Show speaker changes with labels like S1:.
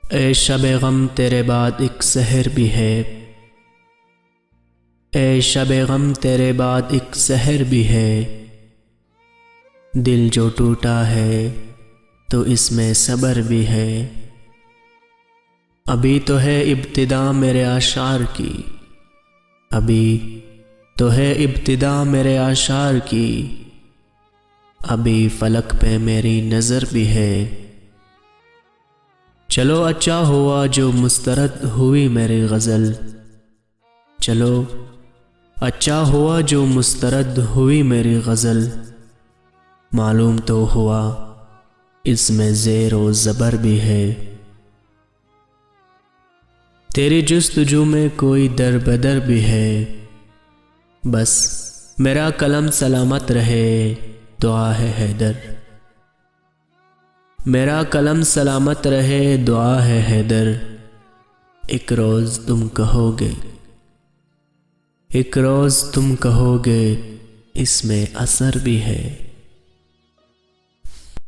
S1: اے شب غم تیرے بعد ایک سحر بھی ہے، اے شب غم تیرے بعد ایک سحر بھی ہے، دل جو ٹوٹا ہے تو اس میں صبر بھی ہے، ابھی تو ہے ابتدا میرے اشعار کی، ابھی تو ہے ابتدا میرے اشعار کی، ابھی فلک پہ میری نظر بھی ہے، چلو اچھا ہوا جو مسترد ہوئی میری غزل، چلو اچھا ہوا جو مسترد ہوئی میری غزل، معلوم تو ہوا اس میں زیر و زبر بھی ہے، تیری جستجو میں کوئی در بدر بھی ہے، بس میرا قلم سلامت رہے دعا ہے حیدر، میرا قلم سلامت رہے دعا ہے حیدر، ایک روز تم کہو گے، ایک روز تم کہو گے اس میں اثر بھی ہے۔